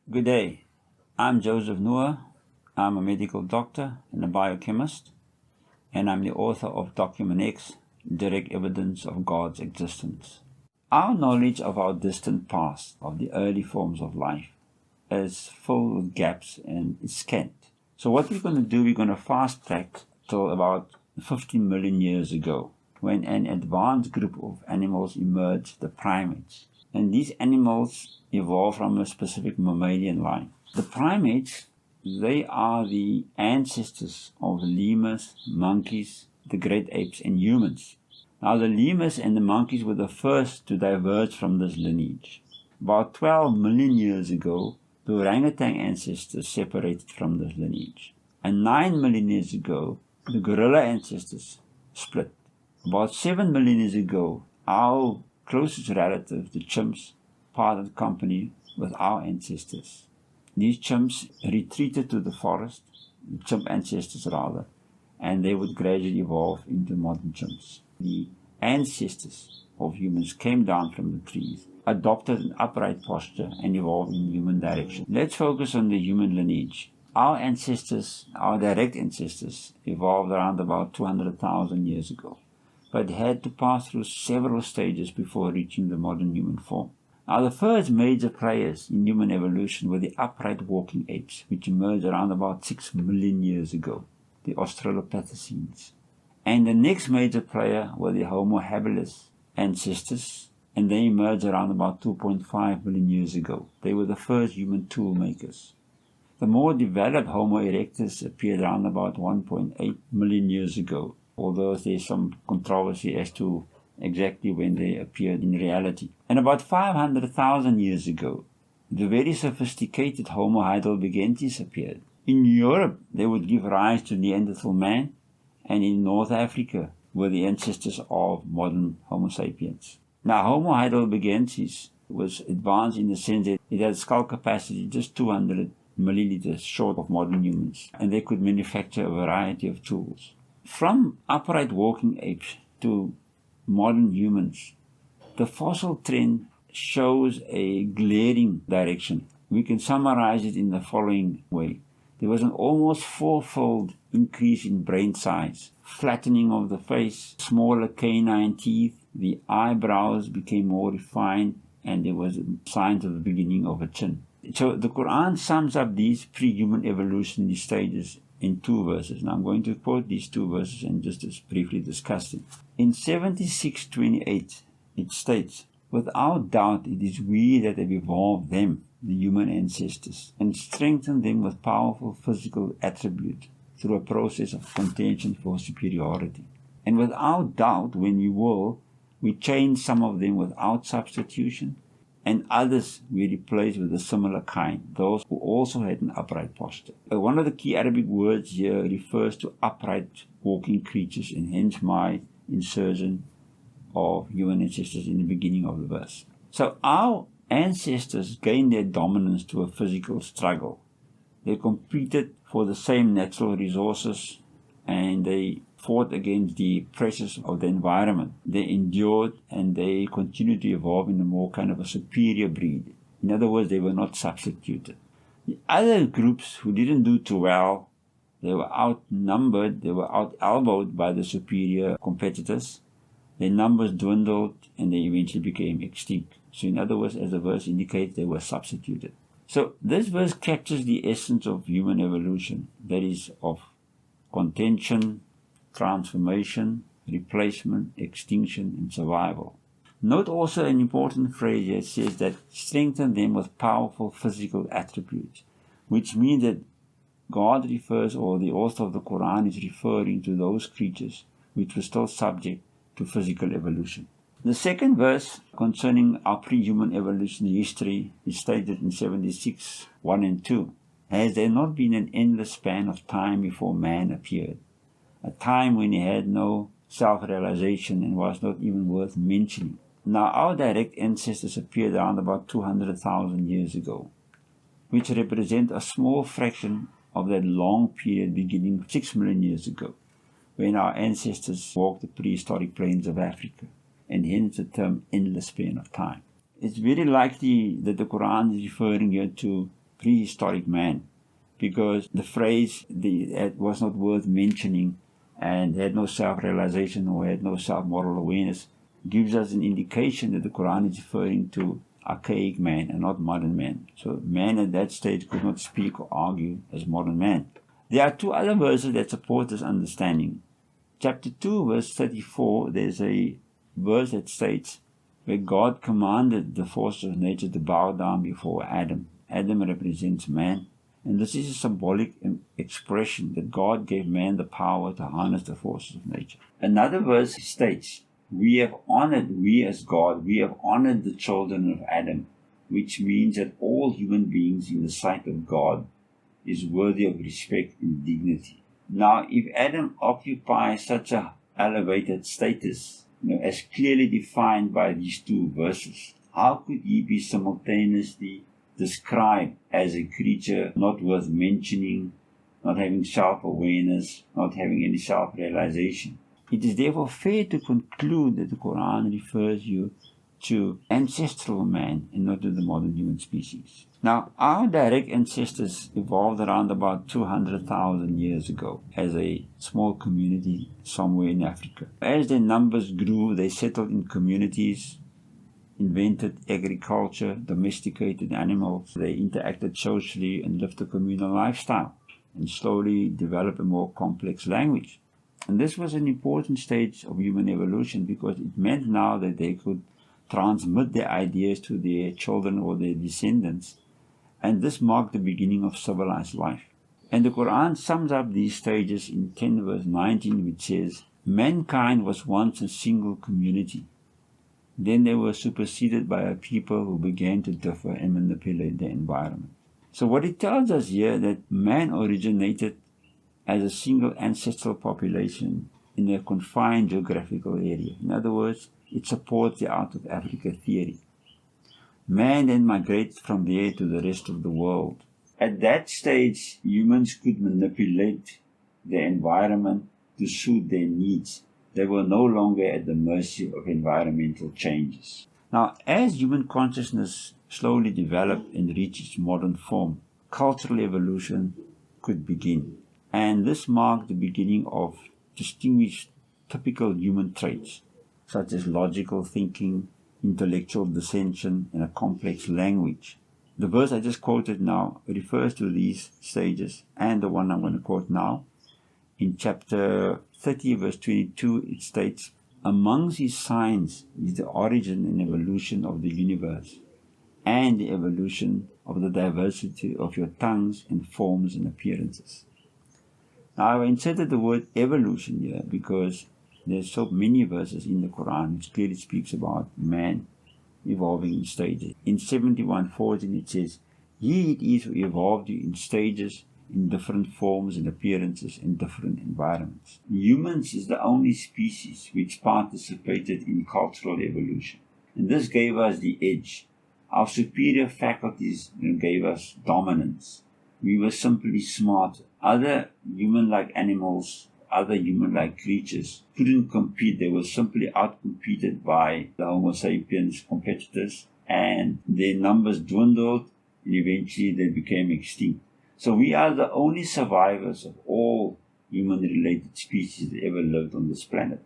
Good day. I'm Joseph Noah. I'm a medical doctor and a biochemist, and I'm the author of Document X, Direct Evidence of God's Existence. Our knowledge of our distant past, of the early forms of life, is full with gaps and is scant. So what we're going to do, we're going to fast track till about 15 million years ago, when an advanced group of animals emerged, the primates. And these animals evolved from a specific mammalian line. The primates, they are the ancestors of the lemurs, monkeys, the great apes, and humans. Now, the lemurs and the monkeys were the first to diverge from this lineage. About 12 million years ago, the orangutan ancestors separated from this lineage. And 9 million years ago, the gorilla ancestors split. About 7 million years ago, our closest relatives, the chimps, parted company with our ancestors. These chimps retreated to the forest, the chimp ancestors rather, and they would gradually evolve into modern chimps. The ancestors of humans came down from the trees, adopted an upright posture, and evolved in human direction. Let's focus on the human lineage. Our ancestors, our direct ancestors, evolved around about 200,000 years ago, but had to pass through several stages before reaching the modern human form. Now, the first major players in human evolution were the upright walking apes, which emerged around about 6 million years ago, the Australopithecines. And the next major player were the Homo habilis ancestors, and they emerged around about 2.5 million years ago. They were the first human tool makers. The more developed Homo erectus appeared around about 1.8 million years ago, although there's some controversy as to exactly when they appeared in reality. And about 500,000 years ago, the very sophisticated Homo heidelbergensis appeared. In Europe, they would give rise to Neanderthal man, and in North Africa were the ancestors of modern Homo sapiens. Now, Homo heidelbergensis was advanced in the sense that it had skull capacity just 200 milliliters short of modern humans, and they could manufacture a variety of tools. From upright walking apes to modern humans, the fossil trend shows a glaring direction. We can summarize it in the following way. There was an almost fourfold increase in brain size, flattening of the face, smaller canine teeth, the eyebrows became more refined, and there was signs of the beginning of a chin. So the Quran sums up these pre-human evolutionary stages in 2 verses. Now I'm going to quote these 2 verses and just briefly discuss them. In 76:28, it states, "Without doubt it is we that have evolved them, the human ancestors, and strengthened them with powerful physical attributes through a process of contention for superiority. And without doubt, when we will, we change some of them without substitution, and others we replace with a similar kind, those who also had an upright posture." One of the key Arabic words here refers to upright walking creatures, and hence my insertion of human ancestors in the beginning of the verse. So our ancestors gained their dominance to a physical struggle. They competed for the same natural resources, and they fought against the pressures of the environment. They endured, and they continued to evolve in a more kind of a superior breed. In other words, they were not substituted. The other groups who didn't do too well, they were outnumbered, they were out-elbowed by the superior competitors. Their numbers dwindled, and they eventually became extinct. So in other words, as the verse indicates, they were substituted. So this verse captures the essence of human evolution, that is, of contention, transformation, replacement, extinction, and survival. Note also an important phrase here. It says that strengthen them with powerful physical attributes, which means that God refers, or the author of the Quran is referring to those creatures which were still subject to physical evolution. The second verse concerning our pre-human evolutionary history is stated in 76:1 and 2. "Has there not been an endless span of time before man appeared? A time when he had no self-realization and was not even worth mentioning." Now, our direct ancestors appeared around about 200,000 years ago, which represent a small fraction of that long period beginning 6 million years ago, when our ancestors walked the prehistoric plains of Africa, and hence the term endless span of time. It's very likely that the Quran is referring here to prehistoric man, because the phrase it was not worth mentioning and had no self-realization or had no self-moral awareness gives us an indication that the Quran is referring to archaic man and not modern man. So man at that stage could not speak or argue as modern man. There are two other verses that support this understanding. Chapter 2, verse 34, there's a verse that states where God commanded the forces of nature to bow down before Adam. Adam represents man. And this is a symbolic expression that God gave man the power to harness the forces of nature. Another verse states, we as God, we have honored the children of Adam, which means that all human beings in the sight of God is worthy of respect and dignity. Now, if Adam occupies such an elevated status, as clearly defined by these two verses, how could he be simultaneously described as a creature not worth mentioning, not having self-awareness, not having any self-realization? It is therefore fair to conclude that the Quran refers you to ancestral man and not to the modern human species. Now, our direct ancestors evolved around about 200,000 years ago as a small community somewhere in Africa. As their numbers grew, they settled in communities, invented agriculture, domesticated animals. They interacted socially and lived a communal lifestyle and slowly developed a more complex language. And this was an important stage of human evolution because it meant now that they could transmit their ideas to their children or their descendants. And this marked the beginning of civilized life. And the Quran sums up these stages in 10 verse 19, which says, mankind was once a single community. Then they were superseded by a people who began to differ and manipulate their environment. So what it tells us here that man originated as a single ancestral population in a confined geographical area. In other words, it supports the out of Africa theory. Man then migrated from there to the rest of the world. At that stage, humans could manipulate their environment to suit their needs. They were no longer at the mercy of environmental changes. Now, as human consciousness slowly developed and reached its modern form, cultural evolution could begin. And this marked the beginning of distinguished typical human traits, such as logical thinking, intellectual dissension, and a complex language. The verse I just quoted now refers to these stages, and the one I'm going to quote now. In chapter 30, verse 22, it states, amongst these signs is the origin and evolution of the universe, and the evolution of the diversity of your tongues and forms and appearances. Now, I inserted the word evolution here because there's so many verses in the Quran which clearly speaks about man evolving in stages. In 71:14 it says, He it is who evolved you in stages, in different forms and appearances, in different environments. Humans is the only species which participated in cultural evolution. And this gave us the edge. Our superior faculties gave us dominance. We were simply smart. Other human-like animals, other human-like creatures couldn't compete. They were simply outcompeted by the Homo sapiens competitors, and their numbers dwindled, and eventually they became extinct. So we are the only survivors of all human-related species that ever lived on this planet.